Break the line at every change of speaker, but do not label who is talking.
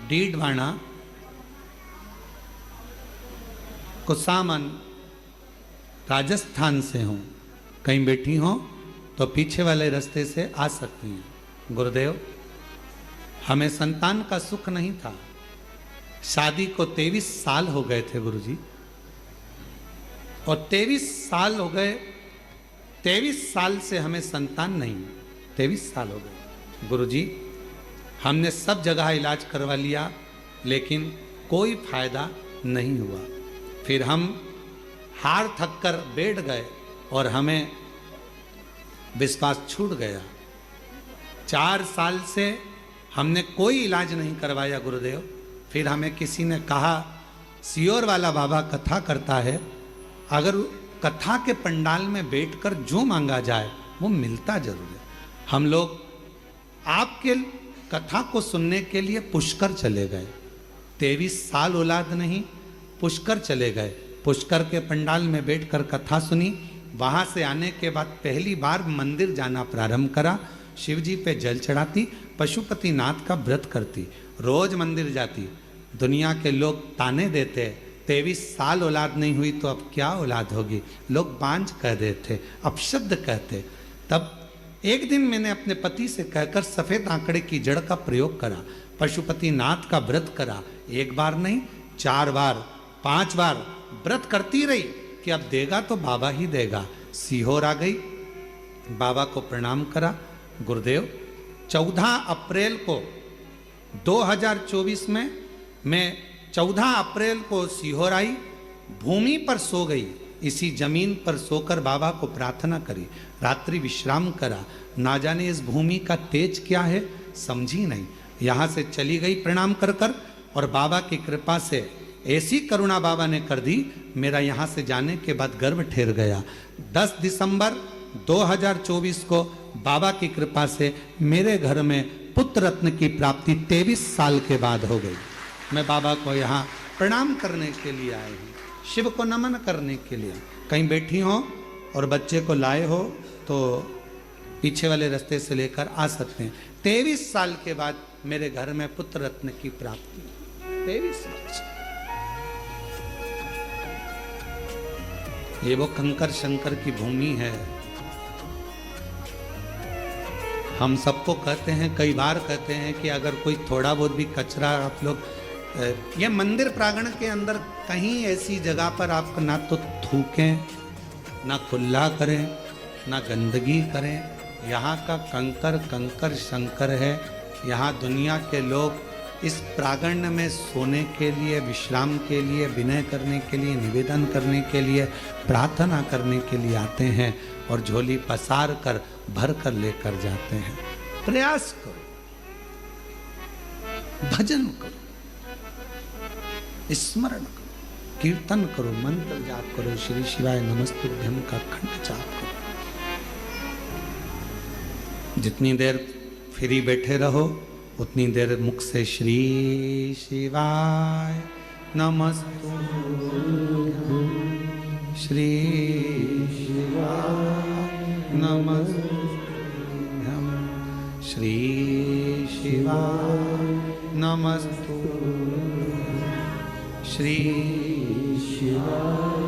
डीडवाना, कुसामन, राजस्थान से हूँ, कहीं बैठी हो तो पीछे वाले रास्ते से आ सकती हैं। गुरुदेव, हमें संतान का सुख नहीं था। शादी को 23 साल हो गए थे गुरुजी, और 23 साल हो गए, 23 साल से हमें संतान नहीं, 23 साल हो गए गुरुजी। हमने सब जगह इलाज करवा लिया, लेकिन कोई फायदा नहीं हुआ। फिर हम हार थक कर बैठ गए और हमें विश्वास छूट गया। 4 साल से हमने कोई इलाज नहीं करवाया गुरुदेव। फिर हमें किसी ने कहा, सियोर वाला बाबा कथा करता है, अगर कथा के पंडाल में बैठकर जो मांगा जाए वो मिलता जरूर है। हम लोग आपके कथा को सुनने के लिए पुष्कर चले गए। 23 साल औलाद नहीं, पुष्कर चले गए। पुष्कर के पंडाल में बैठकर कथा सुनी। वहां से आने के बाद पहली बार मंदिर जाना प्रारंभ करा। शिव जी पे जल चढ़ाती, पशुपति नाथ का व्रत करती, रोज मंदिर जाती। दुनिया के लोग ताने देते, 23 साल औलाद नहीं हुई तो अब क्या औलाद होगी। लोग बांझ कह देते, अपशब्द कहते। तब एक दिन मैंने अपने पति से कहकर सफेद आंकड़े की जड़ का प्रयोग करा, पशुपति नाथ का व्रत करा। 1 बार नहीं, 4 बार, 5 बार व्रत करती रही कि अब देगा तो बाबा ही देगा। सीहोर आ गई, बाबा को प्रणाम करा। गुरुदेव, 14 अप्रैल को 2024 में मैं 14 अप्रैल को सीहोर आई, भूमि पर सो गई। इसी जमीन पर सोकर बाबा को प्रार्थना करी, रात्रि विश्राम करा। ना जाने इस भूमि का तेज क्या है, समझी नहीं। यहाँ से चली गई प्रणाम कर कर, और बाबा की कृपा से ऐसी करुणा बाबा ने कर दी, मेरा यहाँ से जाने के बाद गर्भ ठहर गया। 10 दिसंबर 2024 को बाबा की कृपा से मेरे घर में पुत्र रत्न की प्राप्ति 23 साल के बाद हो गई। मैं बाबा को यहाँ प्रणाम करने के लिए आई हूँ, शिव को नमन करने के लिए। कहीं बैठी हो और बच्चे को लाए हो तो पीछे वाले रास्ते से लेकर आ सकते हैं। 23 साल के बाद मेरे घर में पुत्र रत्न की प्राप्ति, 23 साल। ये वो कंकर शंकर की भूमि है। हम सबको कहते हैं, कई बार कहते हैं कि अगर कोई थोड़ा बहुत भी कचरा आप लोग, ये मंदिर प्रांगण के अंदर कहीं ऐसी जगह पर आप ना तो थूकें, ना खुला करें, ना गंदगी करें। यहाँ का कंकर कंकर शंकर है। यहाँ दुनिया के लोग इस प्रांगण में सोने के लिए, विश्राम के लिए, विनय करने के लिए, निवेदन करने के लिए, प्रार्थना करने के लिए आते हैं और झोली पसार कर भर कर लेकर जाते हैं। प्रयास करो, भजन करो, स्मरण करो, कीर्तन करो, मंत्र जाप करो, श्री शिवाय नमस्तुभ्यम का खंड जाप करो। जितनी देर फ्री बैठे रहो उतनी देर मुख से श्री शिवाय नमस्तुभ्यम, श्री शिवाय नमस्तुभ्यम, श्री शिवाय नमस्तुभ्यम, श्री शिवाय।